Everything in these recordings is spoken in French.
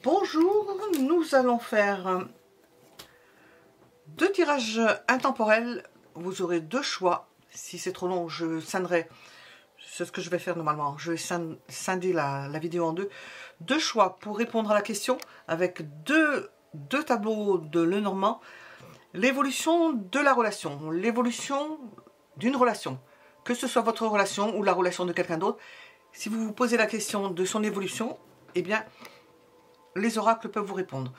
Bonjour, nous allons faire deux tirages intemporels. Vous aurez deux choix. Si c'est trop long, je scinderai. C'est ce que je vais faire normalement. Je vais scinder la vidéo en deux. Deux choix pour répondre à la question avec deux tableaux de Lenormand. L'évolution de la relation, l'évolution d'une relation. Que ce soit votre relation ou la relation de quelqu'un d'autre. Si vous vous posez la question de son évolution, eh bien, les oracles peuvent vous répondre.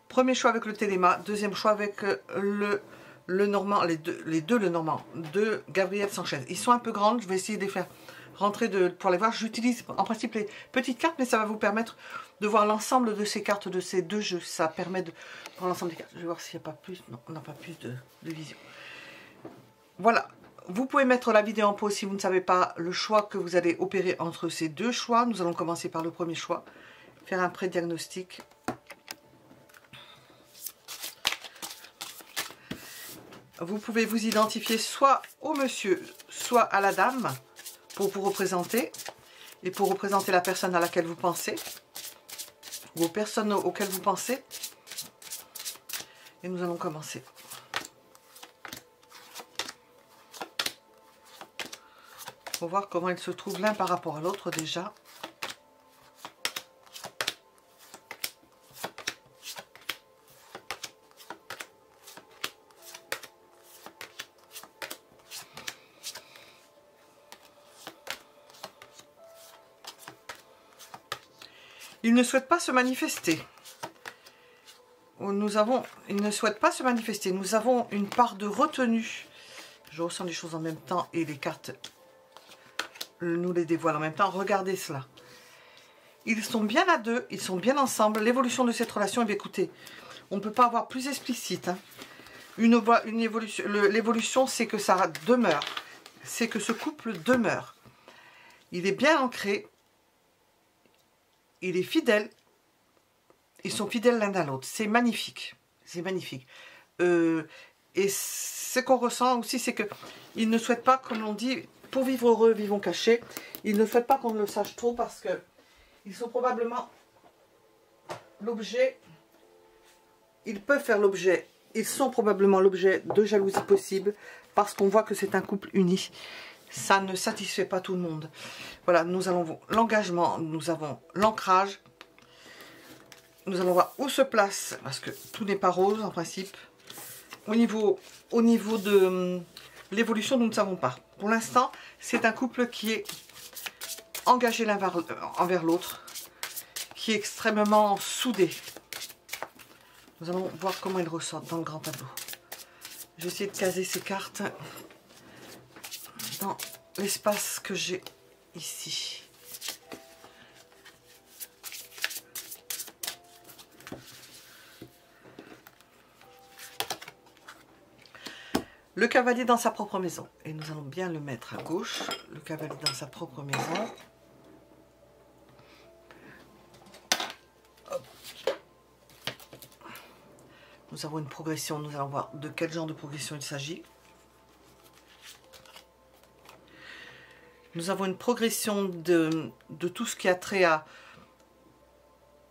Premier choix avec le Téléma, deuxième choix avec le Normand, les deux Lenormand de Gabriel Sanchez. Ils sont un peu grandes, je vais essayer de les faire rentrer pour les voir. J'utilise en principe les petites cartes, mais ça va vous permettre de voir l'ensemble de ces cartes, de ces deux jeux. Ça permet de voir l'ensemble des cartes. Je vais voir s'il n'y a pas plus. Non, on n'a pas plus de vision. Voilà. Vous pouvez mettre la vidéo en pause si vous ne savez pas le choix que vous allez opérer entre ces deux choix. Nous allons commencer par le premier choix. Faire un pré-diagnostic. Vous pouvez vous identifier soit au monsieur, soit à la dame pour vous représenter et pour représenter la personne à laquelle vous pensez ou aux personnes auxquelles vous pensez. Et nous allons commencer. Pour voir comment ils se trouvent l'un par rapport à l'autre déjà. Il ne souhaite pas se manifester. Il ne souhaite pas se manifester. Nous avons une part de retenue. Je ressens les choses en même temps et les cartes nous les dévoilent en même temps. Regardez cela. Ils sont bien à deux, ils sont bien ensemble. L'évolution de cette relation, eh bien, écoutez, on ne peut pas avoir plus explicite. Hein. L'évolution, c'est que ça demeure. C'est que ce couple demeure. Il est bien ancré. Il est fidèle. Ils sont fidèles l'un à l'autre. C'est magnifique. C'est magnifique. Et ce qu'on ressent aussi, c'est qu'ils ne souhaitent pas, comme l'on dit, pour vivre heureux, vivons cachés. Ils ne souhaitent pas qu'on le sache trop parce que ils sont probablement l'objet. Ils peuvent faire l'objet. Ils sont probablement l'objet de jalousie possible parce qu'on voit que c'est un couple uni. Ça ne satisfait pas tout le monde. Voilà, nous allons l'engagement, nous avons l'ancrage. Nous allons voir où se place, parce que tout n'est pas rose en principe. Au niveau de l'évolution, nous ne savons pas. Pour l'instant, c'est un couple qui est engagé l'un envers l'autre, qui est extrêmement soudé. Nous allons voir comment ils ressortent dans le grand tableau. Je vais essayer de caser ces cartes dans l'espace que j'ai ici. Le cavalier dans sa propre maison. Et nous allons bien le mettre à gauche. Le cavalier dans sa propre maison. Hop. Nous avons une progression. Nous allons voir de quel genre de progression il s'agit. Nous avons une progression de tout ce qui a trait à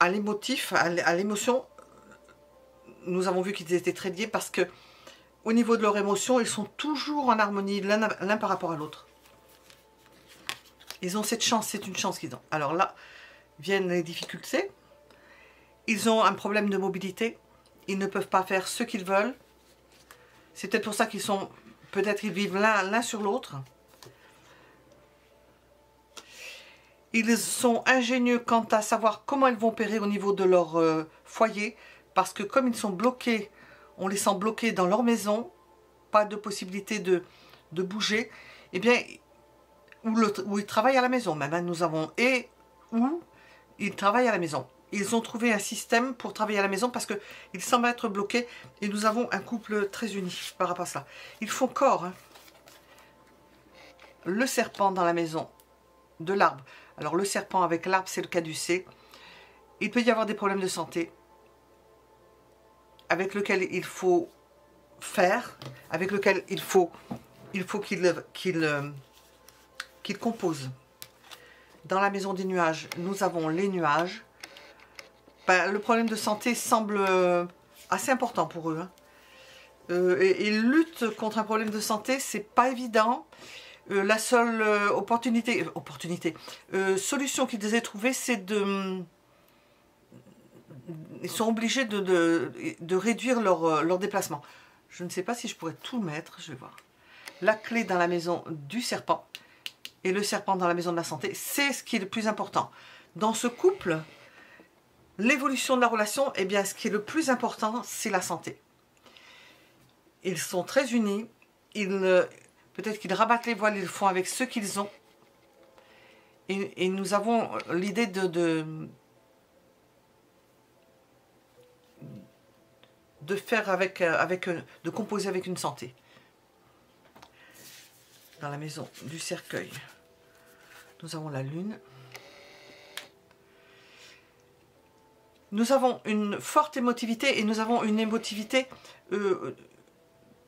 l'émotif, à l'émotion. Nous avons vu qu'ils étaient très liés parce que au niveau de leur émotion, ils sont toujours en harmonie l'un par rapport à l'autre. Ils ont cette chance, c'est une chance qu'ils ont. Alors là, viennent les difficultés. Ils ont un problème de mobilité. Ils ne peuvent pas faire ce qu'ils veulent. C'est peut-être pour ça qu'ils sont... Peut-être ils vivent l'un sur l'autre. Ils sont ingénieux quant à savoir comment ils vont opérer au niveau de leur foyer. Parce que comme ils sont bloqués, on les sent bloqués dans leur maison, pas de possibilité de bouger, eh bien, où ils travaillent à la maison. Même, hein, nous avons et où ils travaillent à la maison. Ils ont trouvé un système pour travailler à la maison parce qu'ils semblent être bloqués et nous avons un couple très uni par rapport à ça. Ils font corps. Hein. Le serpent dans la maison de l'arbre. Alors le serpent avec l'arbre, c'est le caducée. Il peut y avoir des problèmes de santé avec lequel il faut faire, avec lequel il faut qu'il compose. Dans la maison des nuages, nous avons les nuages, le problème de santé semble assez important pour eux. Hein. Et lutte contre un problème de santé, c'est pas évident. La seule solution qu'ils aient trouvée, c'est de... Ils sont obligés de réduire leur déplacement. Je ne sais pas si je pourrais tout mettre, je vais voir. La clé dans la maison du serpent et le serpent dans la maison de la santé, c'est ce qui est le plus important. Dans ce couple, l'évolution de la relation, eh bien, ce qui est le plus important, c'est la santé. Ils sont très unis, peut-être qu'ils rabattent les voiles, ils le font avec ceux qu'ils ont. Et nous avons l'idée de faire de composer avec une santé. Dans la maison du cercueil, nous avons la lune. Nous avons une forte émotivité et nous avons une émotivité,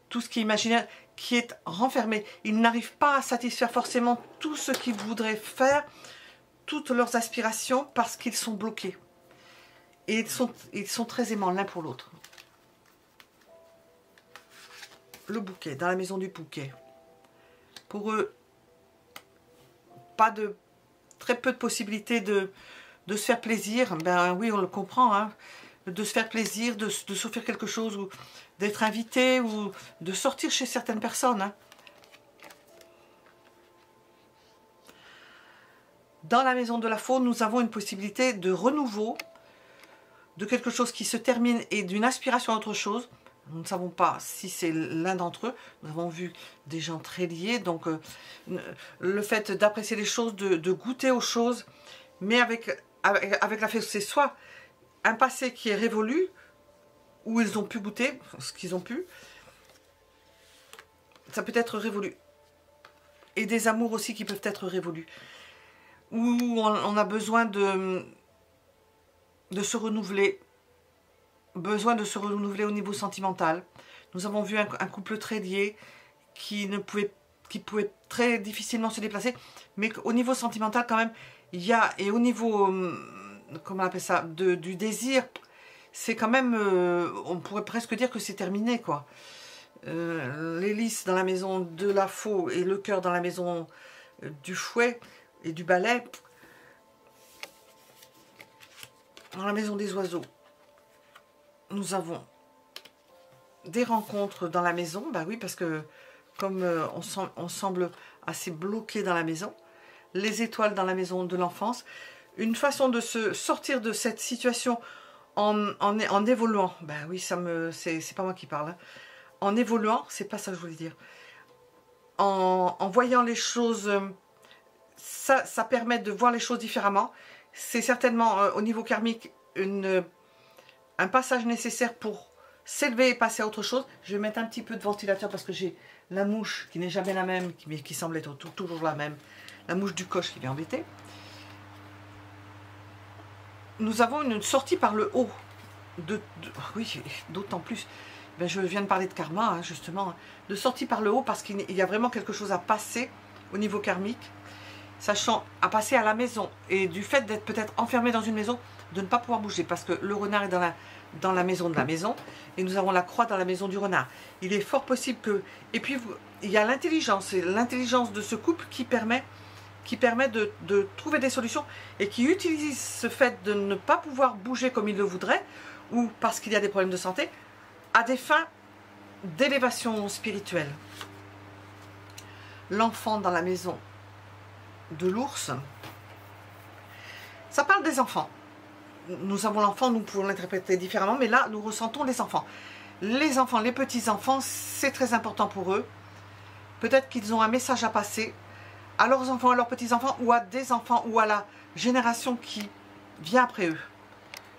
tout ce qui est imaginaire, qui est renfermé. Ils n'arrivent pas à satisfaire forcément tout ce qu'ils voudraient faire, toutes leurs aspirations, parce qu'ils sont bloqués. Et ils sont très aimants l'un pour l'autre. Le bouquet, dans la maison du bouquet. Pour eux, très peu de possibilités de se faire plaisir. Ben oui, on le comprend, hein. De se faire plaisir, de s'offrir quelque chose, ou d'être invité, ou de sortir chez certaines personnes. Hein. Dans la maison de la faux, nous avons une possibilité de renouveau, de quelque chose qui se termine et d'une aspiration à autre chose. Nous ne savons pas si c'est l'un d'entre eux. Nous avons vu des gens très liés. Donc, le fait d'apprécier les choses, de goûter aux choses, mais avec la fée, c'est soit un passé qui est révolu, où ils ont pu goûter ce qu'ils ont pu. Ça peut être révolu. Et des amours aussi qui peuvent être révolus. Où on a besoin de se renouveler. Besoin de se renouveler au niveau sentimental. Nous avons vu un couple très lié qui pouvait très difficilement se déplacer, mais au niveau sentimental quand même, il y a, et au niveau, comment on appelle ça, du désir, c'est quand même, on pourrait presque dire que c'est terminé, quoi. L'hélice dans la maison de la faux et le cœur dans la maison du fouet et du balai. Dans la maison des oiseaux, nous avons des rencontres dans la maison. Bah oui, parce que comme on semble assez bloqué dans la maison. Les étoiles dans la maison de l'enfance. Une façon de se sortir de cette situation en évoluant. Bah oui, c'est pas moi qui parle. Hein. En évoluant, c'est pas ça que je voulais dire. En voyant les choses, ça permet de voir les choses différemment. C'est certainement au niveau karmique un passage nécessaire pour s'élever et passer à autre chose. Je vais mettre un petit peu de ventilateur parce que j'ai la mouche qui n'est jamais la même, mais qui semble être toujours la même. La mouche du coche qui vient embêter. Nous avons une sortie par le haut. Oui, d'autant plus. Ben, je viens de parler de karma, hein, justement. De sortie par le haut parce qu'il y a vraiment quelque chose à passer au niveau karmique. Sachant à passer à la maison. Et du fait d'être peut-être enfermé dans une maison, de ne pas pouvoir bouger. Parce que le renard est dans la maison de la maison. Et nous avons la croix dans la maison du renard. Il est fort possible que... Et puis, il y a l'intelligence. C'est l'intelligence de ce couple qui permet de trouver des solutions et qui utilise ce fait de ne pas pouvoir bouger comme il le voudrait ou parce qu'il y a des problèmes de santé à des fins d'élévation spirituelle. L'enfant dans la maison de l'ours, ça parle des enfants. Nous avons l'enfant, nous pouvons l'interpréter différemment, mais là, nous ressentons les enfants. Les enfants, les petits-enfants, c'est très important pour eux. Peut-être qu'ils ont un message à passer à leurs enfants, à leurs petits-enfants, ou à des enfants, ou à la génération qui vient après eux.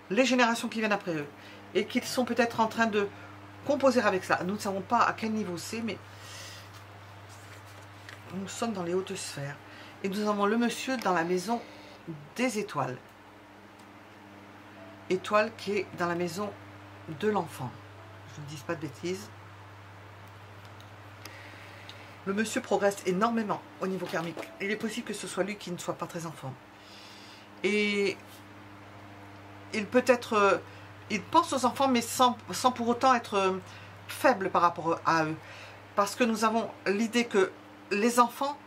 Les générations qui viennent après eux. Et qu'ils sont peut-être en train de composer avec ça. Nous ne savons pas à quel niveau c'est, mais nous sommes dans les hautes sphères. Et nous avons le monsieur dans la maison des étoiles. Étoile qui est dans la maison de l'enfant. Je ne dis pas de bêtises. Le monsieur progresse énormément au niveau karmique. Il est possible que ce soit lui qui ne soit pas très enfant. Et il peut être... il pense aux enfants, mais sans pour autant être faible par rapport à eux. Parce que nous avons l'idée que les enfants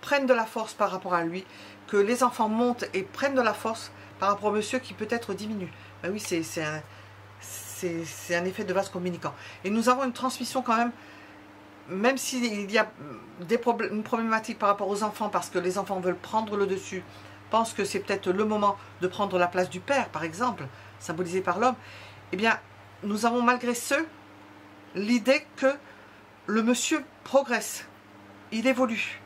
prennent de la force par rapport à lui, que les enfants montent et prennent de la force par rapport au monsieur qui peut-être diminue. Ben oui, c'est un effet de vase communicant. Et nous avons une transmission quand même s'il y a une problématique par rapport aux enfants, parce que les enfants veulent prendre le dessus, pensent que c'est peut-être le moment de prendre la place du père, par exemple, symbolisé par l'homme, eh bien, nous avons malgré ce, l'idée que le monsieur progresse, il évolue.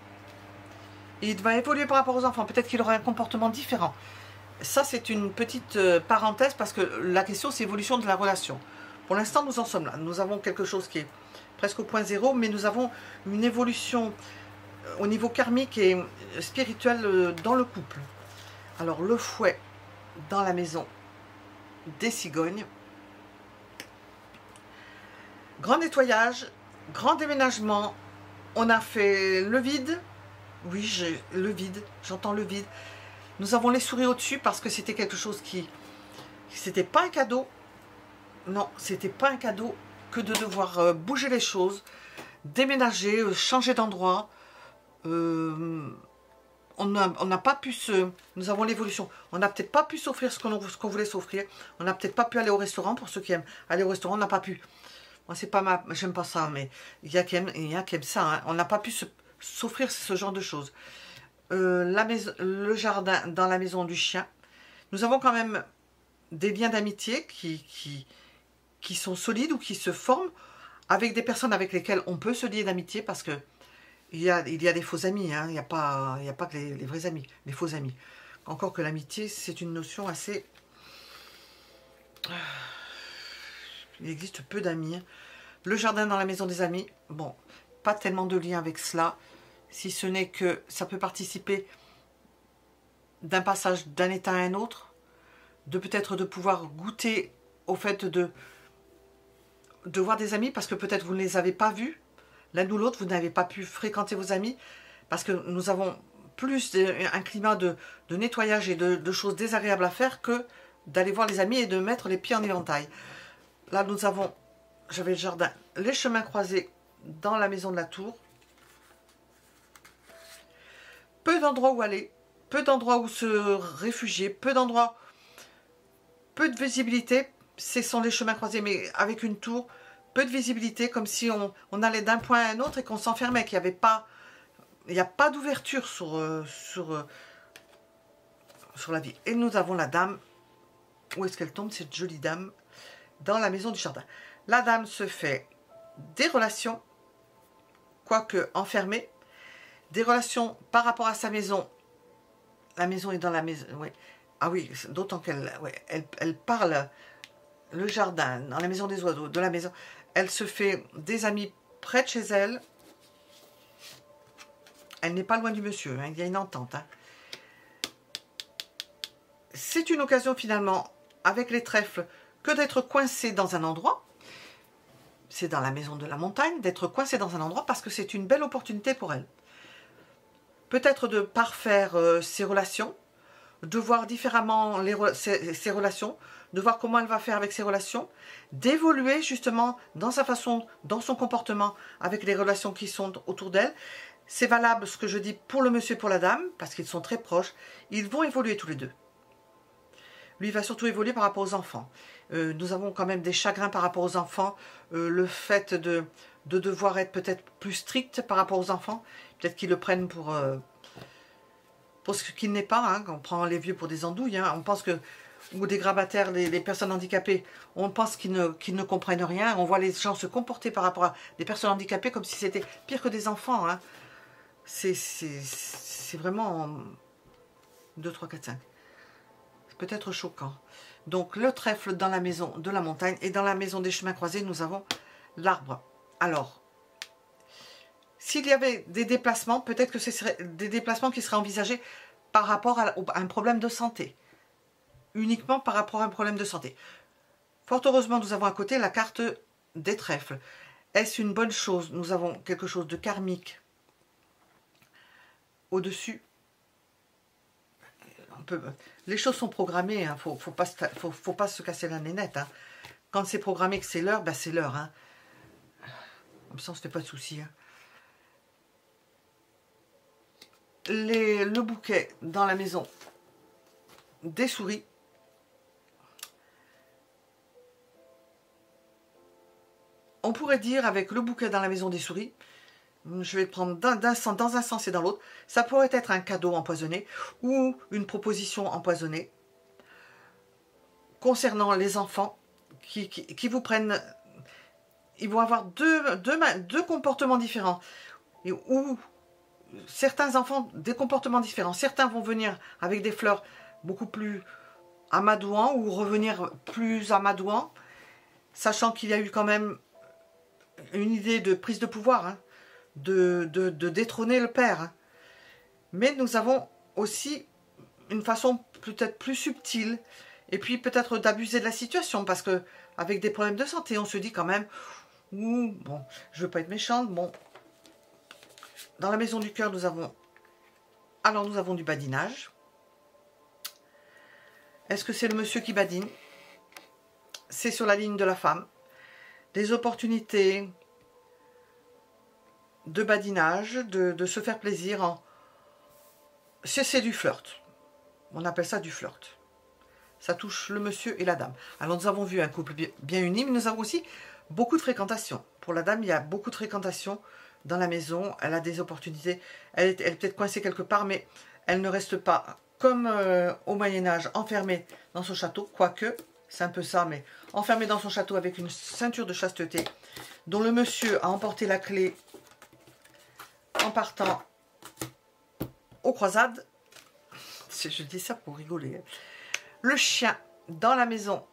Il va évoluer par rapport aux enfants, peut-être qu'il aura un comportement différent. Ça, c'est une petite parenthèse, parce que la question, c'est l'évolution de la relation. Pour l'instant, nous en sommes là. Nous avons quelque chose qui est presque au point zéro, mais nous avons une évolution au niveau karmique et spirituel dans le couple. Alors, le fouet dans la maison des cigognes. Grand nettoyage, grand déménagement. On a fait le vide. Oui, le vide, j'entends le vide. Nous avons les souris au-dessus parce que c'était quelque chose qui... C'était pas un cadeau. Non, c'était pas un cadeau que de devoir bouger les choses, déménager, changer d'endroit. On n'a pas pu se... Nous avons l'évolution. On n'a peut-être pas pu s'offrir ce qu'on voulait s'offrir. On n'a peut-être pas pu aller au restaurant. Pour ceux qui aiment aller au restaurant, on n'a pas pu. Moi, c'est pas ma... J'aime pas ça, mais il y a qui aiment ça. Hein. On n'a pas pu s'offrir ce genre de choses. Le jardin dans la maison du chien. Nous avons quand même des liens d'amitié qui sont solides ou qui se forment avec des personnes avec lesquelles on peut se lier d'amitié, parce que il y a des faux amis, hein. Il n'y a pas que les vrais amis, les faux amis. Encore que l'amitié, c'est une notion assez... Il existe peu d'amis. Le jardin dans la maison des amis, bon, pas tellement de lien avec cela, si ce n'est que ça peut participer d'un passage d'un état à un autre, de peut-être de pouvoir goûter au fait de voir des amis, parce que peut-être vous ne les avez pas vus, l'un ou l'autre, vous n'avez pas pu fréquenter vos amis, parce que nous avons plus un climat de nettoyage et de choses désagréables à faire que d'aller voir les amis et de mettre les pieds en éventail. Là, nous avons, j'avais le jardin, les chemins croisés dans la maison de la tour. Peu d'endroits où aller, peu d'endroits où se réfugier, peu d'endroits, peu de visibilité. Ce sont les chemins croisés, mais avec une tour, peu de visibilité, comme si on allait d'un point à un autre et qu'on s'enfermait, qu'il n'y avait pas, il n'y a pas d'ouverture sur la vie. Et nous avons la dame, où est-ce qu'elle tombe, cette jolie dame, dans la maison du jardin. La dame se fait des relations, quoique enfermée, des relations par rapport à sa maison. La maison est dans la maison, oui. Ah oui, d'autant qu'elle elle parle le jardin, dans la maison des oiseaux, de la maison. Elle se fait des amis près de chez elle. Elle n'est pas loin du monsieur, hein, il y a une entente. Hein. C'est une occasion finalement, avec les trèfles, que d'être coincé dans un endroit. C'est dans la maison de la montagne, d'être coincé dans un endroit parce que c'est une belle opportunité pour elle. Peut-être de parfaire ses relations, de voir différemment ses relations, de voir comment elle va faire avec ses relations, d'évoluer justement dans sa façon, dans son comportement avec les relations qui sont autour d'elle. C'est valable ce que je dis pour le monsieur et pour la dame, parce qu'ils sont très proches. Ils vont évoluer tous les deux. Lui va surtout évoluer par rapport aux enfants. Nous avons quand même des chagrins par rapport aux enfants. Le fait de devoir être peut-être plus strict par rapport aux enfants. Peut-être qu'ils le prennent pour ce qu'il n'est pas. Hein, on prend les vieux pour des andouilles. Hein, on pense que, ou des grabataires, les personnes handicapées, on pense qu'ils ne comprennent rien. On voit les gens se comporter par rapport à des personnes handicapées comme si c'était pire que des enfants. Hein. C'est vraiment 2, 3, 4, 5. Peut-être choquant. Donc le trèfle dans la maison de la montagne, et dans la maison des chemins croisés, nous avons l'arbre. Alors, s'il y avait des déplacements, peut-être que ce seraient des déplacements qui seraient envisagés par rapport à un problème de santé. Uniquement par rapport à un problème de santé. Fort heureusement, nous avons à côté la carte des trèfles. Est-ce une bonne chose? Nous avons quelque chose de karmique au-dessus. les choses sont programmées, hein. Faut pas se casser la nénette. Hein. Quand c'est programmé que c'est l'heure, ben c'est l'heure. Hein. Comme ça, on se fait pas de soucis. Hein. Le bouquet dans la maison des souris. On pourrait dire avec le bouquet dans la maison des souris, je vais le prendre dans un sens et dans l'autre, ça pourrait être un cadeau empoisonné ou une proposition empoisonnée concernant les enfants qui vous prennent, ils vont avoir deux comportements différents, ou certains enfants, des comportements différents. Certains vont venir avec des fleurs beaucoup plus amadouants ou revenir plus amadouants, sachant qu'il y a eu quand même une idée de prise de pouvoir, hein, de détrôner le père. Hein. Mais nous avons aussi une façon peut-être plus subtile, et puis peut-être d'abuser de la situation, parce que avec des problèmes de santé, on se dit quand même, bon, je veux pas être méchante, bon, dans la maison du cœur, nous avons du badinage. Est-ce que c'est le monsieur qui badine? C'est sur la ligne de la femme. Des opportunités de badinage, de se faire plaisir. C'est du flirt. On appelle ça du flirt. Ça touche le monsieur et la dame. Alors nous avons vu un couple bien uni, mais nous avons aussi beaucoup de fréquentation. Pour la dame, il y a beaucoup de fréquentation dans la maison. Elle a des opportunités. Elle est peut-être coincée quelque part, mais elle ne reste pas comme au Moyen-Âge, enfermée dans son château, quoique, c'est un peu ça, mais enfermée dans son château avec une ceinture de chasteté, dont le monsieur a emporté la clé en partant aux croisades. Je dis ça pour rigoler. Le chien dans la maison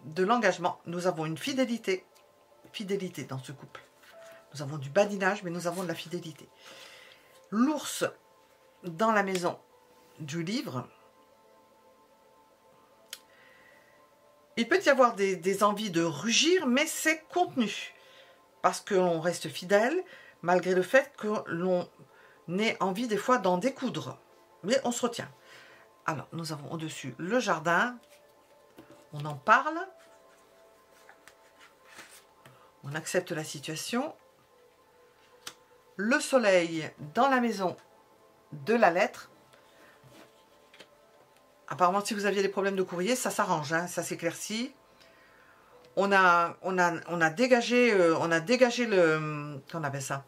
de l'engagement. Nous avons une fidélité dans ce couple. Nous avons du badinage, mais nous avons de la fidélité. L'ours dans la maison du livre. Il peut y avoir des envies de rugir, mais c'est contenu. Parce que l'on reste fidèle, malgré le fait que l'on ait envie des fois d'en découdre. Mais on se retient. Alors, nous avons au-dessus le jardin. On en parle. On accepte la situation. Le soleil dans la maison de la lettre. Apparemment, si vous aviez des problèmes de courrier, ça s'arrange, hein, ça s'éclaircit. On a dégagé le... Qu'on appelle ça?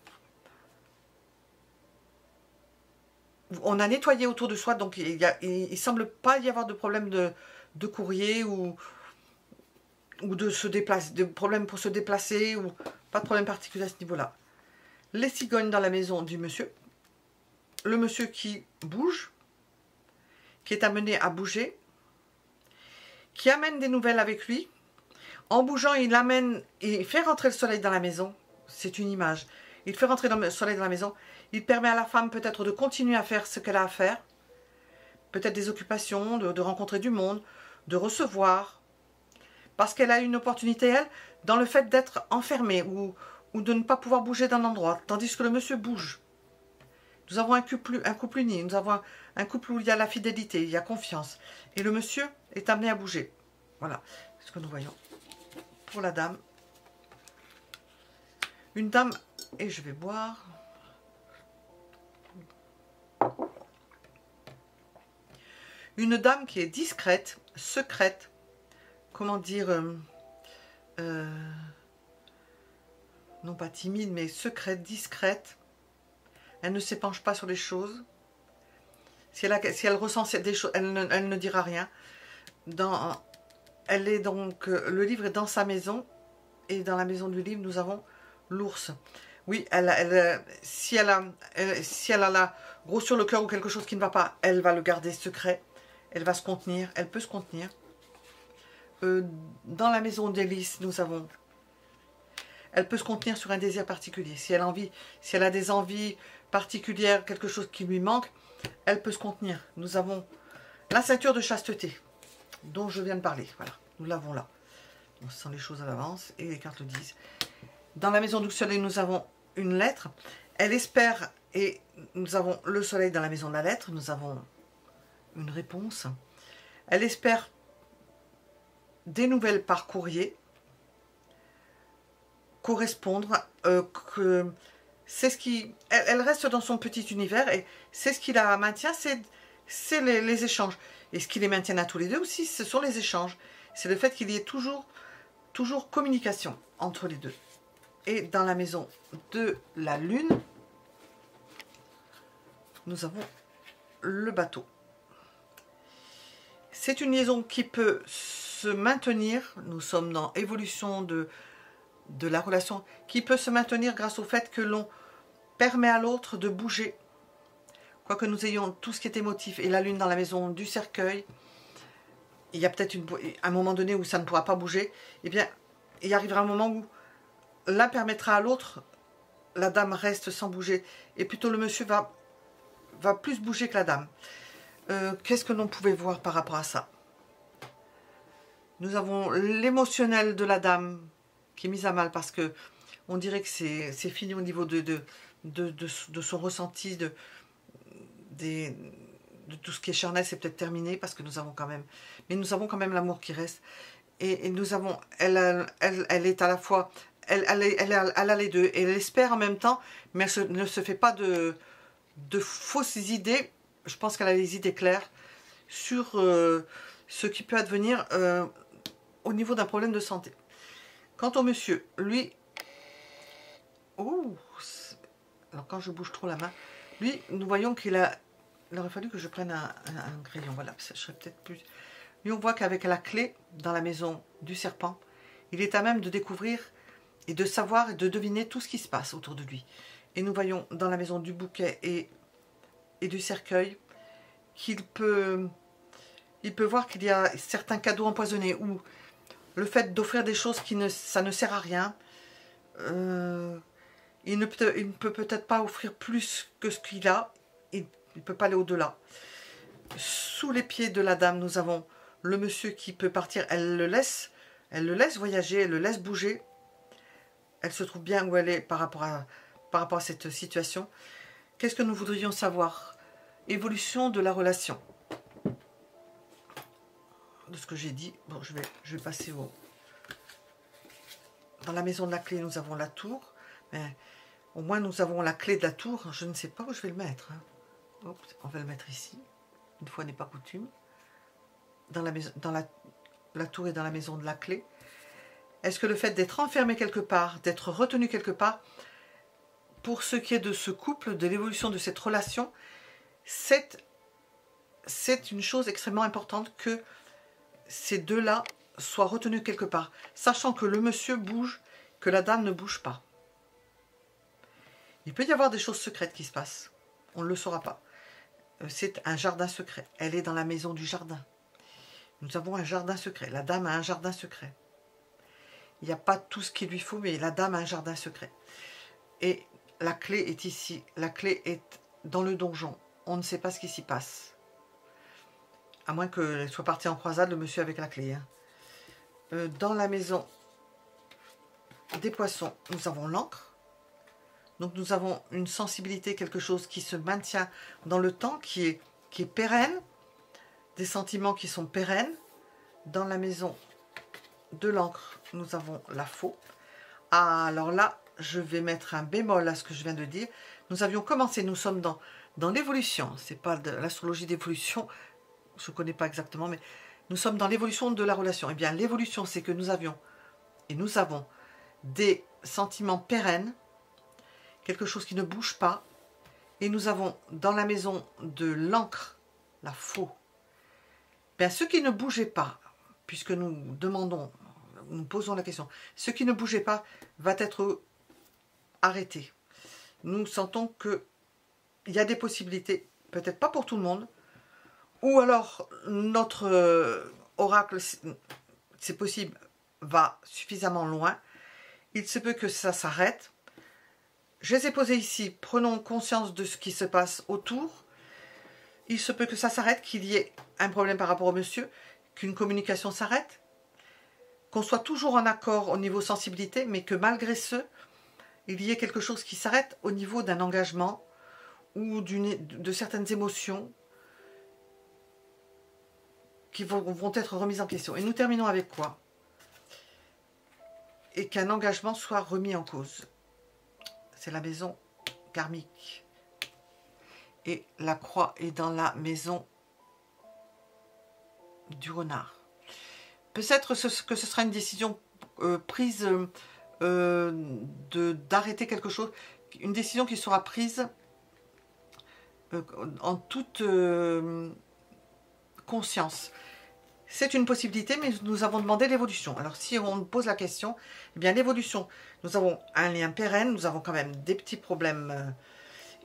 On a nettoyé autour de soi, donc il semble pas y avoir de problème de courrier ou de se déplacer, de problème pour se déplacer, ou pas de problème particulier à ce niveau-là. Les cigognes dans la maison du monsieur. Le monsieur qui bouge, qui est amené à bouger, qui amène des nouvelles avec lui. En bougeant, il fait rentrer le soleil dans la maison. C'est une image. Il fait rentrer le soleil dans la maison. Il permet à la femme peut-être de continuer à faire ce qu'elle a à faire. Peut-être des occupations, de rencontrer du monde, de recevoir. Parce qu'elle a une opportunité, elle, dans le fait d'être enfermée ou de ne pas pouvoir bouger d'un endroit. Tandis que le monsieur bouge. Nous avons un couple uni. Nous avons un couple où il y a la fidélité, il y a confiance. Et le monsieur est amené à bouger. Voilà ce que nous voyons. Pour la dame. Une dame, et je vais boire. Une dame qui est discrète, secrète, comment dire, non pas timide, mais secrète, discrète. Elle ne s'épanche pas sur les choses. Si elle ressent des choses, elle ne dira rien. Elle est donc, le livre est dans sa maison, et dans la maison du livre, nous avons l'ours. Oui, si elle a la grosse sur le cœur ou quelque chose qui ne va pas, elle va le garder secret. Elle va se contenir, elle peut se contenir. Dans la maison d'Hélice, nous avons... Elle peut se contenir sur un désir particulier. Si elle a des envies particulières, quelque chose qui lui manque, elle peut se contenir. Nous avons la ceinture de chasteté, dont je viens de parler. Voilà, nous l'avons là. On sent les choses à l'avance et les cartes le disent. Dans la maison du soleil, nous avons une lettre. Elle espère, et nous avons le soleil dans la maison de la lettre. Nous avons une réponse. Elle espère des nouvelles par courrier, correspondre, que c'est ce qui... Elle reste dans son petit univers et c'est ce qui la maintient, c'est les échanges. Et ce qui les maintient à tous les deux aussi, ce sont les échanges. C'est le fait qu'il y ait toujours communication entre les deux. Et dans la maison de la Lune, nous avons le bateau. C'est une liaison qui peut se maintenir. Nous sommes dans évolution de la relation, qui peut se maintenir grâce au fait que l'on permet à l'autre de bouger. Quoique nous ayons tout ce qui est émotif et la Lune dans la maison du cercueil, il y a peut-être un moment donné où ça ne pourra pas bouger. Eh bien, il arrivera un moment où l'un permettra à l'autre, la dame reste sans bouger, et plutôt le monsieur va plus bouger que la dame. Qu'est-ce que l'on pouvait voir par rapport à ça? Nous avons l'émotionnel de la dame qui est mise à mal parce que on dirait que c'est fini au niveau de son ressenti, de tout ce qui est charnel, c'est peut-être terminé parce que nous avons quand même, mais nous avons quand même l'amour qui reste. Et nous avons, elle est à la fois, elle a les deux, et elle espère en même temps, mais elle ne se fait pas de fausses idées. Je pense qu'elle a les idées claires sur ce qui peut advenir au niveau d'un problème de santé. Quant au monsieur, lui, oh, alors quand je bouge trop la main, lui, nous voyons qu'il a, il aurait fallu que je prenne un crayon, voilà, ça serait peut-être plus... Lui, on voit qu'avec la clé dans la maison du serpent, il est à même de découvrir et de savoir et de deviner tout ce qui se passe autour de lui. Et nous voyons dans la maison du bouquet et du cercueil qu'il peut voir qu'il y a certains cadeaux empoisonnés ou le fait d'offrir des choses ça ne sert à rien. Il ne peut peut-être pas offrir plus que ce qu'il a. Il ne peut pas aller au-delà. Sous les pieds de la dame, nous avons le monsieur qui peut partir. Elle le laisse voyager, elle le laisse bouger. Elle se trouve bien où elle est par rapport à cette situation. Qu'est-ce que nous voudrions savoir? Évolution de la relation. De ce que j'ai dit. Bon, je vais passer dans la maison de la clé, nous avons la tour. Mais au moins, nous avons la clé de la tour. Je ne sais pas où je vais le mettre. Hop, on va le mettre ici. Une fois n'est pas coutume. Dans la tour et dans la maison de la clé. Est-ce que le fait d'être enfermé quelque part, d'être retenu quelque part, pour ce qui est de ce couple, de l'évolution de cette relation, c'est une chose extrêmement importante que ces deux-là soient retenus quelque part, sachant que le monsieur bouge, que la dame ne bouge pas. Il peut y avoir des choses secrètes qui se passent, on ne le saura pas. C'est un jardin secret, elle est dans la maison du jardin. Nous avons un jardin secret, la dame a un jardin secret. Il n'y a pas tout ce qu'il lui faut, mais la dame a un jardin secret. Et la clé est ici, la clé est dans le donjon. On ne sait pas ce qui s'y passe. À moins qu'elle soit partie en croisade, le monsieur avec la clé. Dans la maison des poissons, nous avons l'encre. Donc nous avons une sensibilité, quelque chose qui se maintient dans le temps, qui est pérenne. Des sentiments qui sont pérennes. Dans la maison de l'encre, nous avons la faux. Ah, alors là, je vais mettre un bémol à ce que je viens de dire. Nous avions commencé, nous sommes dans l'évolution. Ce n'est pas de l'astrologie d'évolution, je ne connais pas exactement, mais nous sommes dans l'évolution de la relation. Eh bien, l'évolution, c'est que nous avons des sentiments pérennes, quelque chose qui ne bouge pas, et nous avons dans la maison de l'encre, la faux, bien, ce qui ne bougeait pas, puisque nous demandons, nous posons la question, ce qui ne bougeait pas va être arrêté. Nous sentons qu'il y a des possibilités, peut-être pas pour tout le monde, ou alors notre oracle, c'est possible, va suffisamment loin. Il se peut que ça s'arrête. Je les ai posés ici, prenons conscience de ce qui se passe autour. Il se peut que ça s'arrête, qu'il y ait un problème par rapport au monsieur, qu'une communication s'arrête, qu'on soit toujours en accord au niveau sensibilité, mais que malgré ce, il y ait quelque chose qui s'arrête au niveau d'un engagement ou de certaines émotions. qui vont être remises en question. Et nous terminons avec quoi? Et qu'un engagement soit remis en cause. C'est la maison karmique. Et la croix est dans la maison du renard. Peut-être que ce sera une décision prise d'arrêter quelque chose. Une décision qui sera prise en toute conscience. C'est une possibilité, mais nous avons demandé l'évolution. Alors, si on pose la question, eh bien, l'évolution, nous avons un lien pérenne, nous avons quand même des petits problèmes,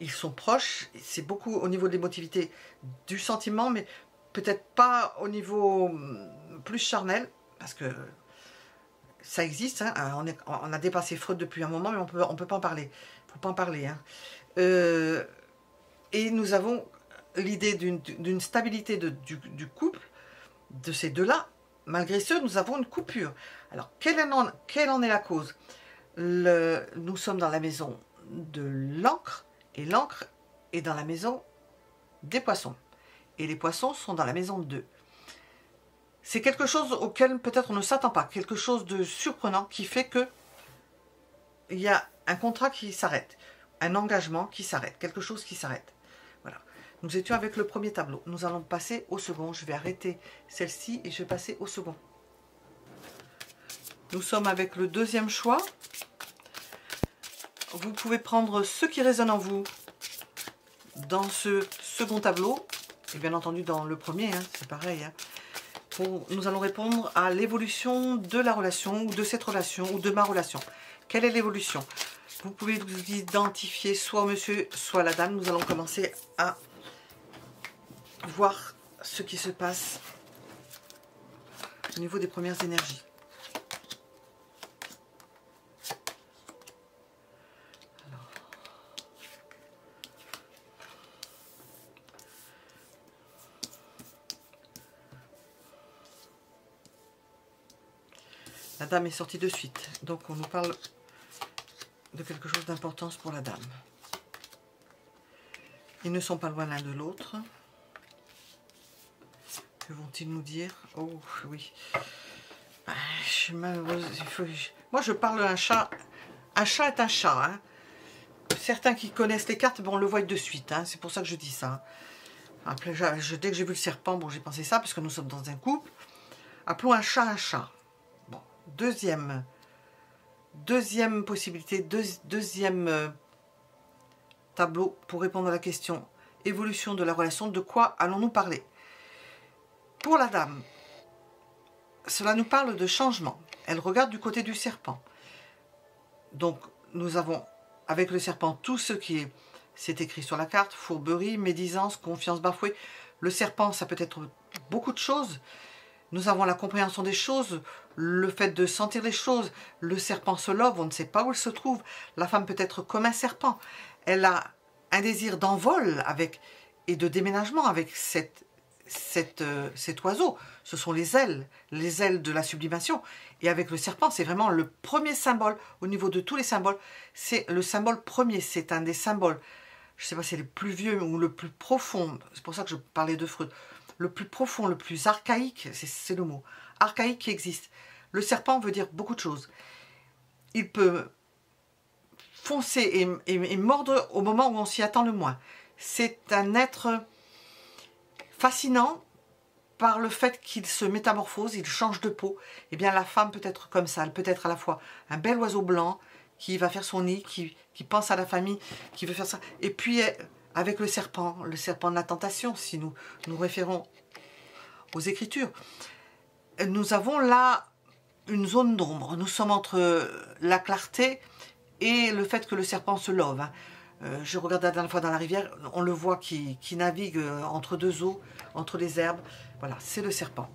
ils sont proches, c'est beaucoup au niveau de l'émotivité du sentiment, mais peut-être pas au niveau plus charnel, parce que ça existe, hein, on a dépassé Freud depuis un moment, mais on peut pas en parler. Il ne faut pas en parler. Hein. Et nous avons l'idée d'une stabilité du couple, de ces deux-là. Malgré ce, nous avons une coupure. Alors, quelle en est la cause? Nous sommes dans la maison de l'encre, et l'encre est dans la maison des poissons. Et les poissons sont dans la maison 2. C'est quelque chose auquel peut-être on ne s'attend pas, quelque chose de surprenant qui fait que il y a un contrat qui s'arrête, un engagement qui s'arrête, quelque chose qui s'arrête. Voilà. Nous étions avec le premier tableau. Nous allons passer au second. Je vais arrêter celle-ci et je vais passer au second. Nous sommes avec le deuxième choix. Vous pouvez prendre ce qui résonne en vous dans ce second tableau. Et bien entendu dans le premier, hein, c'est pareil. Hein. Nous allons répondre à l'évolution de la relation, ou de cette relation, ou de ma relation. Quelle est l'évolution? Vous pouvez vous identifier soit monsieur, soit la dame. Nous allons commencer à voir ce qui se passe au niveau des premières énergies. Alors. La dame est sortie de suite, donc on nous parle de quelque chose d'importance pour la dame. Ils ne sont pas loin l'un de l'autre. Que vont-ils nous dire? Oh oui. Je suis malheureuse. Moi je parle d'un chat. Un chat est un chat. Hein. Certains qui connaissent les cartes, bon, on le voit de suite. Hein. C'est pour ça que je dis ça. Après, dès que j'ai vu le serpent, bon, j'ai pensé ça, parce que nous sommes dans un couple. Appelons un chat un chat. Bon, deuxième possibilité, deuxième tableau pour répondre à la question évolution de la relation. De quoi allons-nous parler? Pour la dame, cela nous parle de changement. Elle regarde du côté du serpent. Donc, nous avons, avec le serpent, tout ce qui est, c'est écrit sur la carte, fourberie, médisance, confiance bafouée. Le serpent, ça peut être beaucoup de choses. Nous avons la compréhension des choses, le fait de sentir les choses. Le serpent se love, on ne sait pas où il se trouve. La femme peut être comme un serpent. Elle a un désir d'envol et de déménagement avec cet oiseau. Ce sont les ailes de la sublimation. Et avec le serpent, c'est vraiment le premier symbole, au niveau de tous les symboles, c'est le symbole premier, c'est un des symboles, je ne sais pas si c'est le plus vieux ou le plus profond, c'est pour ça que je parlais de Freud, le plus profond, le plus archaïque, c'est le mot, archaïque qui existe. Le serpent veut dire beaucoup de choses. Il peut foncer et mordre au moment où on s'y attend le moins. C'est un être fascinant par le fait qu'il se métamorphose, il change de peau. Eh bien, la femme peut être comme ça. Elle peut être à la fois un bel oiseau blanc qui va faire son nid, qui pense à la famille, qui veut faire ça. Et puis, avec le serpent de la tentation, si nous nous référons aux Écritures, nous avons là une zone d'ombre. Nous sommes entre la clarté et le fait que le serpent se love. Hein. Je regarde la dernière fois dans la rivière, on le voit qui navigue entre deux eaux, entre les herbes. Voilà, c'est le serpent.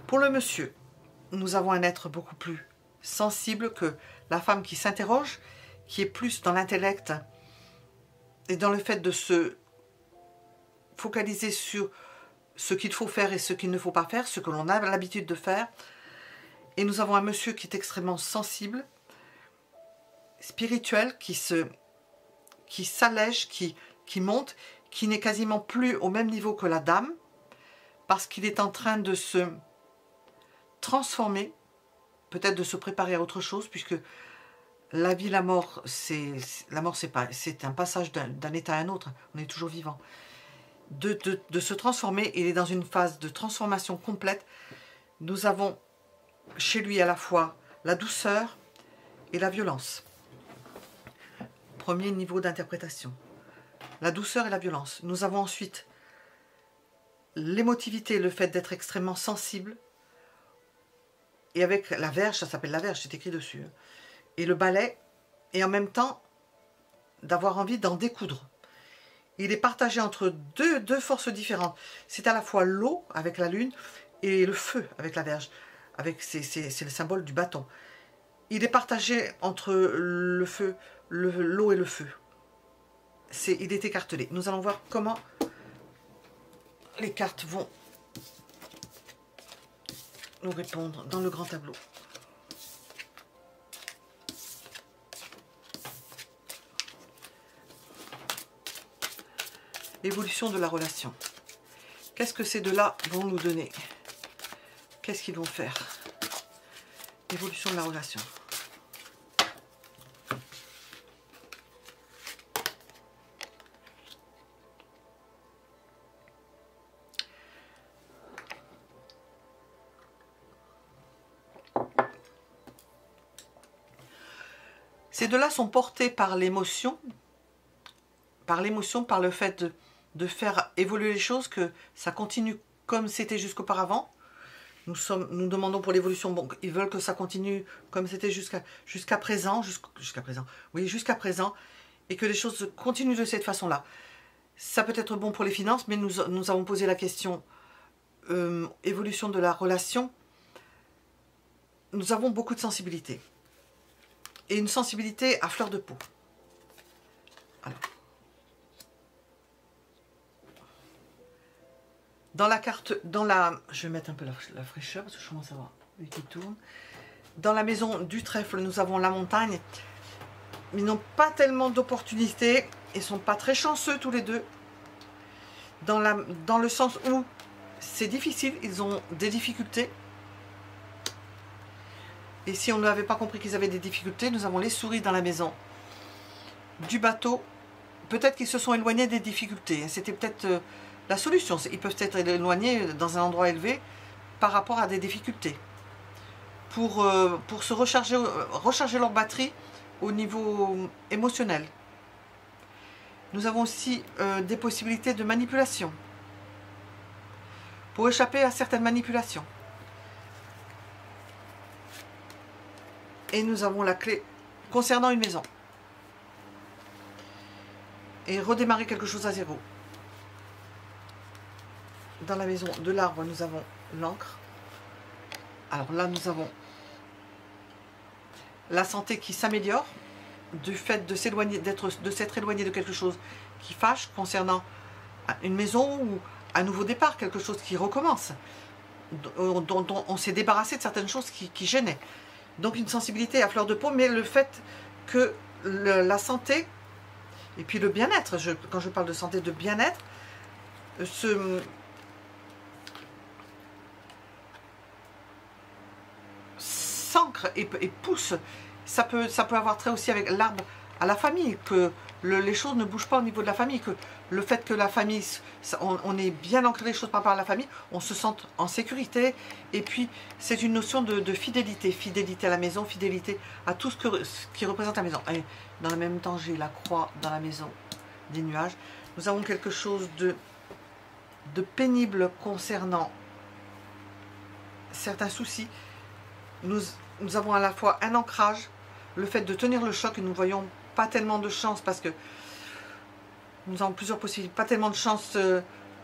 Pour le monsieur, nous avons un être beaucoup plus sensible que la femme qui s'interroge, qui est plus dans l'intellect et dans le fait de se focaliser sur ce qu'il faut faire et ce qu'il ne faut pas faire, ce que l'on a l'habitude de faire. Et nous avons un monsieur qui est extrêmement sensible, spirituel, qui s'allège, qui monte, qui n'est quasiment plus au même niveau que la dame, parce qu'il est en train de se transformer, peut-être de se préparer à autre chose, puisque la vie, la mort, c'est un passage d'un état à un autre. On est toujours vivant. De se transformer, il est dans une phase de transformation complète. Nous avons chez lui à la fois la douceur et la violence. Premier niveau d'interprétation. La douceur et la violence. Nous avons ensuite l'émotivité, le fait d'être extrêmement sensible. Et avec la verge, ça s'appelle la verge, c'est écrit dessus. Et le balai, et en même temps, d'avoir envie d'en découdre. Il est partagé entre deux forces différentes. C'est à la fois l'eau, avec la lune, et le feu, avec la verge. C'est le symbole du bâton. Il est partagé entre le feu, l'eau et le feu. Il est écartelé. Nous allons voir comment les cartes vont nous répondre dans le grand tableau. Évolution de la relation. Qu'est-ce que ces deux-là vont nous donner? Qu'est-ce qu'ils vont faire? Évolution de la relation. Ces deux-là sont portés par l'émotion, par le fait de faire évoluer les choses, que ça continue comme c'était jusqu'auparavant. Nous demandons pour l'évolution, bon, ils veulent que ça continue comme c'était jusqu'à présent, jusqu'à présent, et que les choses continuent de cette façon-là. Ça peut être bon pour les finances, mais nous avons posé la question évolution de la relation. Nous avons beaucoup de sensibilité. Et une sensibilité à fleur de peau. Alors. Dans la carte, je vais mettre un peu la fraîcheur parce que je commence à voir lui qui tourne. Dans la maison du trèfle, nous avons la montagne. Ils n'ont pas tellement d'opportunités. Ils ne sont pas très chanceux tous les deux. Dans le sens où c'est difficile, ils ont des difficultés. Et si on n'avait pas compris qu'ils avaient des difficultés, nous avons les souris dans la maison du bateau. Peut-être qu'ils se sont éloignés des difficultés. C'était peut-être la solution. Ils peuvent être éloignés dans un endroit élevé par rapport à des difficultés. Pour se recharger leur batterie au niveau émotionnel. Nous avons aussi des possibilités de manipulation. Pour échapper à certaines manipulations. Et nous avons la clé concernant une maison. Et redémarrer quelque chose à zéro. Dans la maison de l'arbre, nous avons l'encre. Alors là, nous avons la santé qui s'améliore du fait de s'être éloigné de quelque chose qui fâche concernant une maison ou un nouveau départ, quelque chose qui recommence, dont on s'est débarrassé de certaines choses qui gênaient. Donc une sensibilité à fleur de peau, mais le fait que la santé, et puis le bien-être, quand je parle de santé, de bien-être, s'ancre et pousse. Ça peut avoir trait aussi avec l'arbre à la famille, que les choses ne bougent pas au niveau de la famille, que le fait que la famille, on est bien ancré les choses par rapport à la famille, on se sent en sécurité, et puis c'est une notion de fidélité, fidélité à la maison, fidélité à tout ce qui représente la maison. Et dans le même temps, j'ai la croix dans la maison des nuages. Nous avons quelque chose de pénible concernant certains soucis. Nous avons à la fois un ancrage, le fait de tenir le choc, et nous voyons pas tellement de chance parce que nous avons plusieurs possibilités, pas tellement de chance,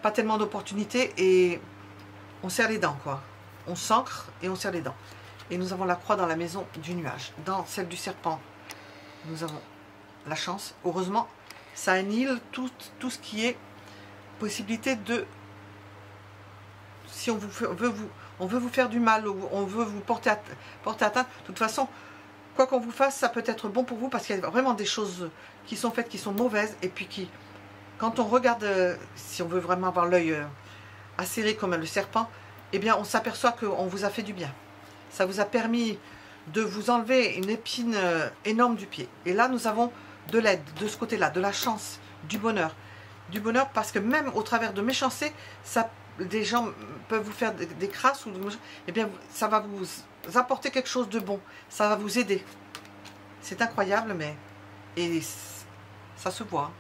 pas tellement d'opportunités, et on serre les dents, quoi. On s'ancre et on serre les dents. Et nous avons la croix dans la maison du nuage. Dans celle du serpent, nous avons la chance. Heureusement, ça annihile tout ce qui est possibilité de... Si on veut vous faire du mal, ou on veut vous porter atteinte, de toute façon, quoi qu'on vous fasse, ça peut être bon pour vous, parce qu'il y a vraiment des choses qui sont faites, qui sont mauvaises, et puis quand on regarde, si on veut vraiment avoir l'œil acéré comme le serpent, eh bien on s'aperçoit qu'on vous a fait du bien. Ça vous a permis de vous enlever une épine énorme du pied. Et là, nous avons de l'aide, de ce côté-là, de la chance, du bonheur. Du bonheur parce que même au travers de méchanceté, ça, des gens peuvent vous faire des crasses, ou eh bien ça va vous apporter quelque chose de bon. Ça va vous aider. C'est incroyable, mais... Et ça se voit.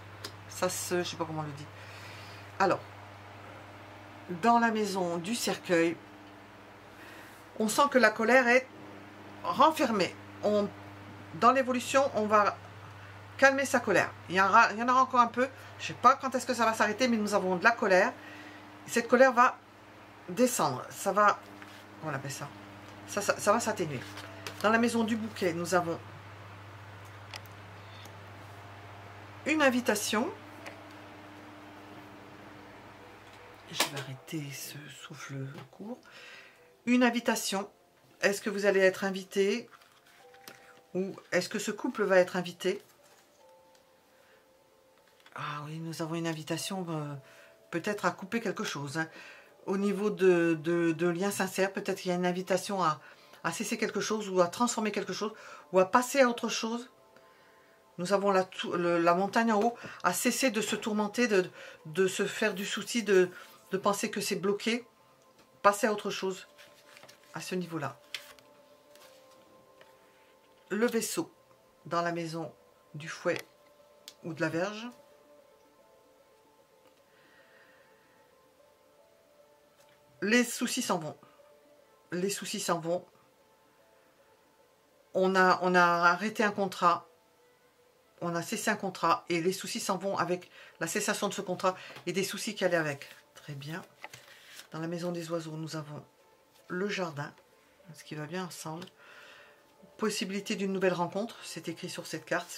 Ça se... Je sais pas comment on le dit. Alors, dans la maison du cercueil, on sent que la colère est renfermée. Dans l'évolution, on va calmer sa colère. Il y en aura encore un peu. Je ne sais pas quand est-ce que ça va s'arrêter, mais nous avons de la colère. Cette colère va descendre. Ça va... Comment on appelle ça? Ça va s'atténuer. Dans la maison du bouquet, nous avons une invitation. Je vais arrêter ce souffle court. Une invitation. Est-ce que vous allez être invité? Ou est-ce que ce couple va être invité? Ah oui, nous avons une invitation peut-être à couper quelque chose. Hein. Au niveau de liens sincères, peut-être qu'il y a une invitation à cesser quelque chose ou à transformer quelque chose ou à passer à autre chose. Nous avons la montagne en haut, à cesser de se tourmenter, de se faire du souci, de penser que c'est bloqué. Passer à autre chose à ce niveau-là. Le vaisseau dans la maison du fouet ou de la verge. Les soucis s'en vont. Les soucis s'en vont. On a arrêté un contrat. On a cessé un contrat. Et les soucis s'en vont avec la cessation de ce contrat et des soucis qui allaient avec. Très bien. Dans la maison des oiseaux, nous avons le jardin. Ce qui va bien ensemble. Possibilité d'une nouvelle rencontre. C'est écrit sur cette carte,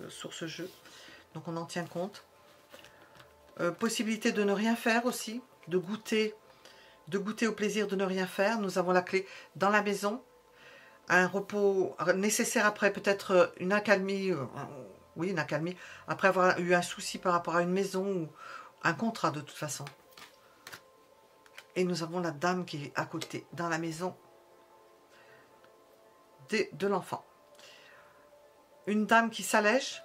sur ce jeu. Donc on en tient compte. Possibilité de ne rien faire aussi. De goûter au plaisir de ne rien faire. Nous avons la clé dans la maison. Un repos nécessaire après, peut-être une accalmie. Oui, une accalmie. Après avoir eu un souci par rapport à une maison ou un contrat de toute façon. Et nous avons la dame qui est à côté, dans la maison de l'enfant. Une dame qui s'allège,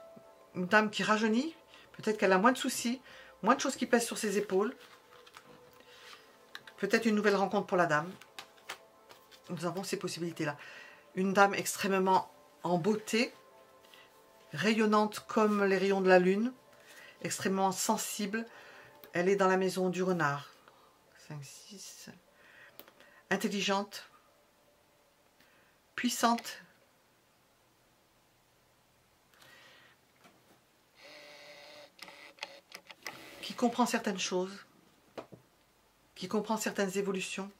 une dame qui rajeunit. Peut-être qu'elle a moins de soucis, moins de choses qui pèsent sur ses épaules. Peut-être une nouvelle rencontre pour la dame. Nous avons ces possibilités-là. Une dame extrêmement en beauté, rayonnante comme les rayons de la lune, extrêmement sensible. Elle est dans la maison du renard. 5, 6. Intelligente, puissante. Qui comprend certaines choses. Qui comprend certaines évolutions.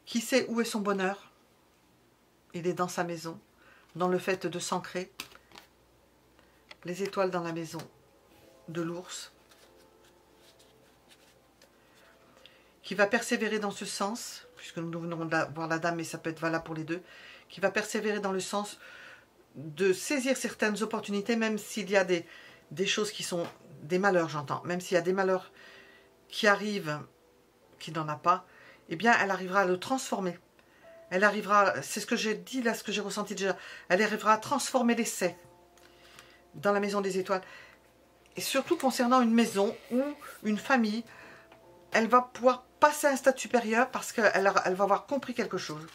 Qui sait où est son bonheur. Il est dans sa maison, dans le fait de s'ancrer. Les étoiles dans la maison de l'ours. Qui va persévérer dans ce sens, puisque nous venons de voir la dame, mais ça peut être valable pour les deux, qui va persévérer dans le sens de saisir certaines opportunités, même s'il y a des choses qui sont des malheurs, j'entends, même s'il y a des malheurs qui arrivent, qui n'en a pas, eh bien, elle arrivera à le transformer. Elle arrivera, c'est ce que j'ai dit là, ce que j'ai ressenti déjà, elle arrivera à transformer l'essai dans la maison des étoiles. Et surtout concernant une maison ou une famille, elle va pouvoir passer à un stade supérieur parce qu'elle va avoir compris quelque chose.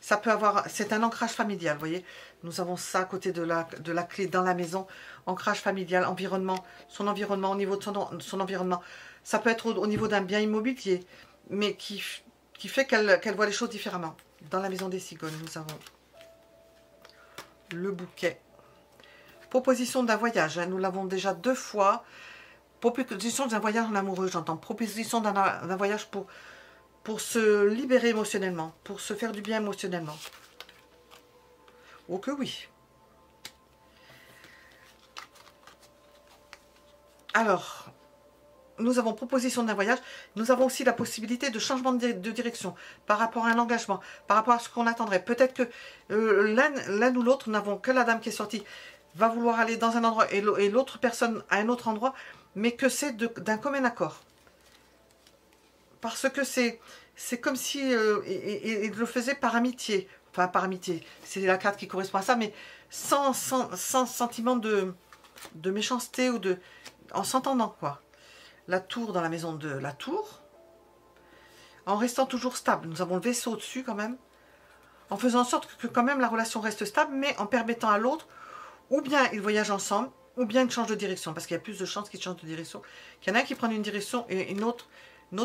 Ça peut avoir, c'est un ancrage familial, vous voyez. Nous avons ça à côté de la clé dans la maison. Ancrage familial, environnement, son environnement, au niveau de son environnement. Ça peut être au niveau d'un bien immobilier, mais qui fait qu'elle voit les choses différemment. Dans la maison des cigognes, nous avons le bouquet. Proposition d'un voyage, hein, nous l'avons déjà 2 fois. Proposition d'un voyage en amoureux, j'entends. Proposition d'un voyage pour se libérer émotionnellement, pour se faire du bien émotionnellement. Oh que oui. Alors, nous avons proposition d'un voyage. Nous avons aussi la possibilité de changement de direction par rapport à un engagement, par rapport à ce qu'on attendrait. Peut-être que l'un ou l'autre, nous n'avons que la dame qui est sortie, va vouloir aller dans un endroit et l'autre personne à un autre endroit. mais que c'est d'un commun accord. Parce que c'est comme si il le faisait par amitié. Enfin, par amitié, c'est la carte qui correspond à ça, mais sans sentiment de méchanceté ou en s'entendant, quoi. La tour dans la maison de la tour, en restant toujours stable. Nous avons le vaisseau au-dessus quand même, en faisant en sorte que quand même la relation reste stable, mais en permettant à l'autre, ou bien ils voyagent ensemble, ou bien ils changent de direction, parce qu'il y a plus de chances qu'ils changent de direction, qu'il y en a un qui prenne une direction et une autre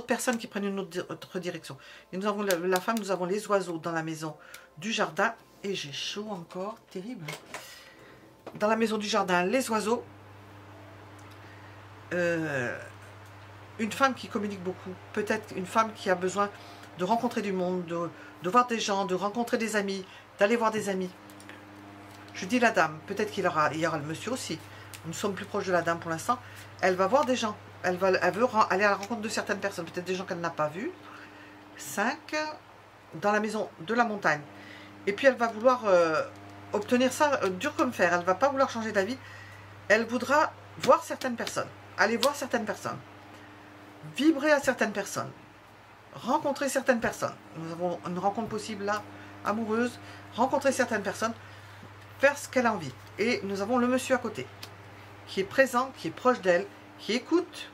personne qui prenne une autre direction. Et nous avons la femme, nous avons les oiseaux dans la maison du jardin, et j'ai chaud encore, terrible. Dans la maison du jardin, les oiseaux, une femme qui communique beaucoup, peut-être une femme qui a besoin de rencontrer du monde, de voir des gens, de rencontrer des amis, d'aller voir des amis. Je dis la dame, peut-être qu'il y aura le monsieur aussi. Nous sommes plus proches de la dame pour l'instant. Elle va voir des gens. Elle veut aller à la rencontre de certaines personnes, peut-être des gens qu'elle n'a pas vus. 5, dans la maison de la montagne. Et puis elle va vouloir obtenir ça dur comme fer. Elle ne va pas vouloir changer d'avis. Elle voudra voir certaines personnes, aller voir certaines personnes, vibrer à certaines personnes, rencontrer certaines personnes. Nous avons une rencontre possible là, amoureuse, rencontrer certaines personnes, faire ce qu'elle a envie. Et nous avons le monsieur à côté, qui est présent, qui est proche d'elle, qui écoute,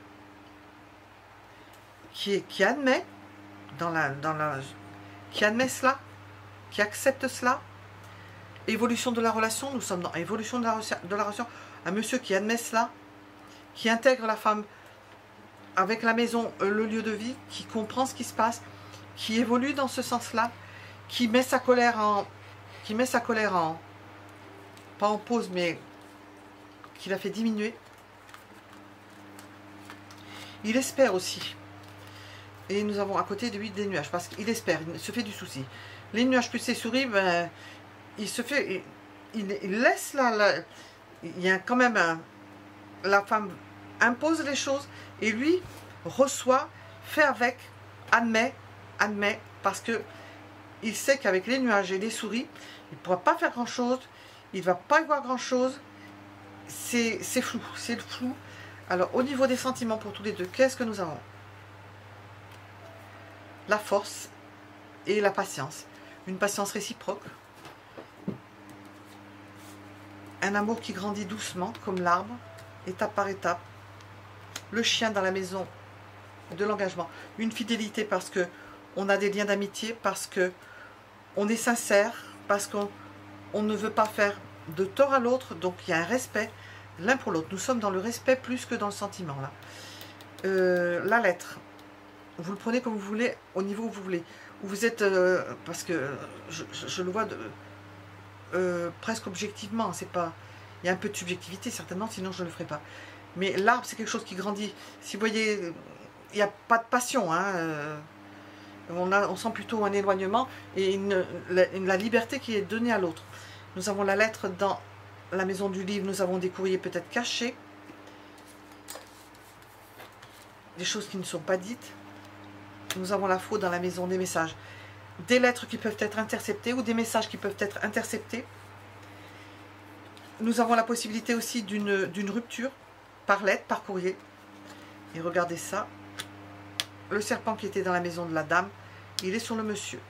qui admet qui admet cela, qui accepte cela. Évolution de la relation, nous sommes dans évolution de la relation. Un monsieur qui admet cela, qui intègre la femme avec la maison, le lieu de vie, qui comprend ce qui se passe, qui évolue dans ce sens-là, qui met sa colère pas en pause, mais qui la fait diminuer. Il espère aussi. Et nous avons à côté de lui des nuages, parce qu'il espère, il se fait du souci. Les nuages plus ses souris, ben, il se fait, il laisse il y a quand même la femme impose les choses, et lui reçoit, fait avec, admet, parce que il sait qu'avec les nuages et les souris, il ne pourra pas faire grand chose, il ne va pas y voir grand chose, c'est flou, c'est le flou. Alors au niveau des sentiments pour tous les deux, qu'est-ce que nous avons? La force et la patience, une patience réciproque, un amour qui grandit doucement comme l'arbre, étape par étape, le chien dans la maison de l'engagement, une fidélité parce que on a des liens d'amitié, parce que on est sincère, parce qu'on ne veut pas faire de tort à l'autre, donc il y a un respect l'un pour l'autre. Nous sommes dans le respect plus que dans le sentiment là. La lettre, vous le prenez comme vous voulez, au niveau où vous voulez, où vous êtes, parce que je le vois presque objectivement, c'est pas, il y a un peu de subjectivité certainement, sinon je ne le ferai pas. Mais l'arbre c'est quelque chose qui grandit. Si vous voyez, il n'y a pas de passion, hein, on sent plutôt un éloignement et la liberté qui est donnée à l'autre. Nous avons la lettre dans la maison du livre, nous avons des courriers peut-être cachés, des choses qui ne sont pas dites. Nous avons la faute dans la maison des messages, des lettres qui peuvent être interceptées ou des messages qui peuvent être interceptés. Nous avons la possibilité aussi d'une rupture par lettre, par courrier. Et regardez ça, le serpent qui était dans la maison de la dame, il est sur le monsieur.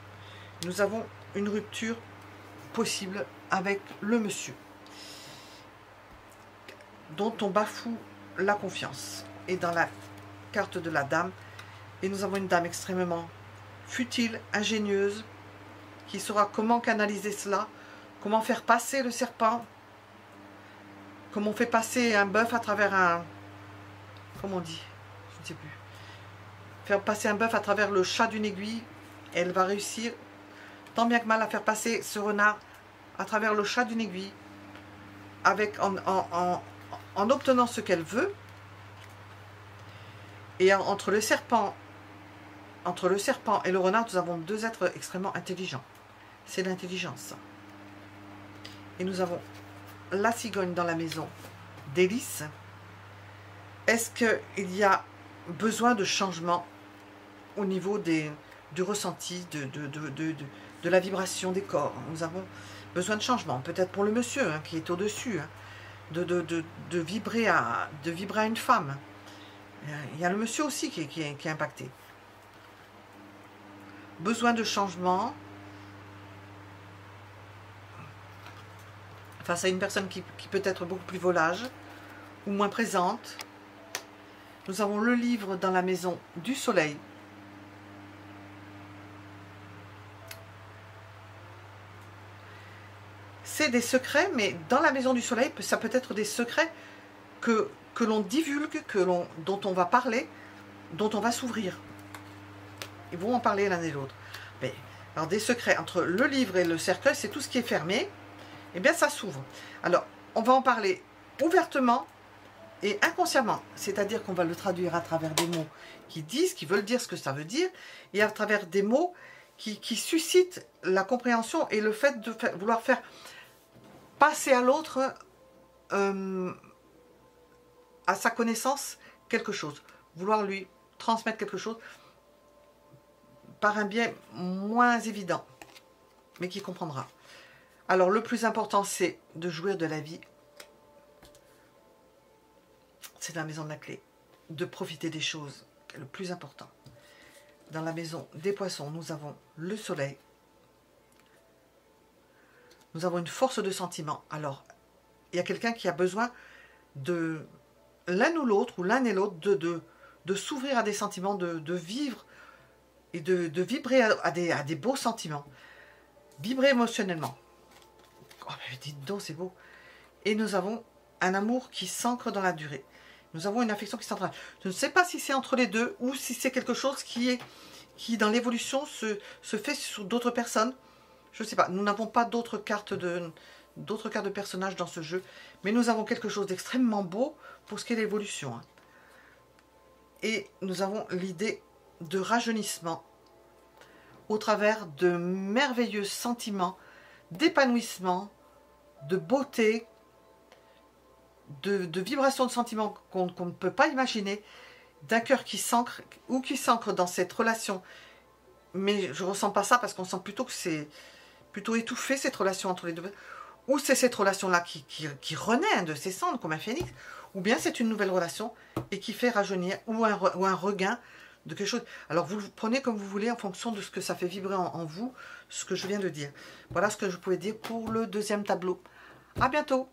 Nous avons une rupture possible avec le monsieur, dont on bafoue la confiance. Et dans la carte de la dame, et nous avons une dame extrêmement futile, ingénieuse, qui saura comment canaliser cela, comment faire passer le serpent, comment on fait passer un bœuf à travers un... Comment on dit? Je ne sais plus. Faire passer un bœuf à travers le chat d'une aiguille. Elle va réussir, tant bien que mal, à faire passer ce renard à travers le chat d'une aiguille, avec, en obtenant ce qu'elle veut. Et entre le serpent et le renard, nous avons deux êtres extrêmement intelligents. C'est l'intelligence. Et nous avons la cigogne dans la maison d'Hélice. Est-ce qu'il y a besoin de changement au niveau du ressenti, de la vibration des corps? Nous avons besoin de changement. Peut-être pour le monsieur, hein, qui est au-dessus, hein, de vibrer à une femme. Il y a le monsieur aussi qui est impacté. Besoin de changement. Face à une personne qui peut être beaucoup plus volage ou moins présente. Nous avons le livre dans la maison du soleil. C'est des secrets, mais dans la maison du soleil, ça peut être des secrets que l'on divulgue, dont on va parler, dont on va s'ouvrir. Ils vont en parler l'un et l'autre. Alors des secrets entre le livre et le cercueil, c'est tout ce qui est fermé. Eh bien ça s'ouvre. Alors on va en parler ouvertement et inconsciemment. C'est-à-dire qu'on va le traduire à travers des mots qui disent, qui veulent dire ce que ça veut dire, et à travers des mots qui suscitent la compréhension et le fait de vouloir faire passer à l'autre, à sa connaissance, quelque chose. Vouloir lui transmettre quelque chose par un biais moins évident, mais qui comprendra. Alors le plus important, c'est de jouir de la vie. C'est la maison de la clé. De profiter des choses, c'est le plus important. Dans la maison des poissons, nous avons le soleil. Nous avons une force de sentiment. Alors, il y a quelqu'un qui a besoin de l'un ou l'autre, ou l'un et l'autre, de s'ouvrir à des sentiments, de vivre et de vibrer à des beaux sentiments. Vibrer émotionnellement. Oh, mais dites donc, c'est beau. Et nous avons un amour qui s'ancre dans la durée. Nous avons une affection qui s'ancre. Je ne sais pas si c'est entre les deux ou si c'est quelque chose qui dans l'évolution, se fait sur d'autres personnes. Je ne sais pas. Nous n'avons pas d'autres cartes de personnages dans ce jeu. Mais nous avons quelque chose d'extrêmement beau pour ce qui est l'évolution. Et nous avons l'idée de rajeunissement au travers de merveilleux sentiments d'épanouissement, de beauté, de vibrations de sentiments qu'on ne peut pas imaginer, d'un cœur qui s'ancre ou qui s'ancre dans cette relation. Mais je ne ressens pas ça parce qu'on sent plutôt que c'est plutôt étouffé cette relation entre les deux. Ou c'est cette relation-là qui renaît de ses cendres comme un phénix, ou bien c'est une nouvelle relation et qui fait rajeunir, ou un regain de quelque chose. Alors vous le prenez comme vous voulez en fonction de ce que ça fait vibrer en vous, ce que je viens de dire. Voilà ce que je pouvais dire pour le deuxième tableau. À bientôt!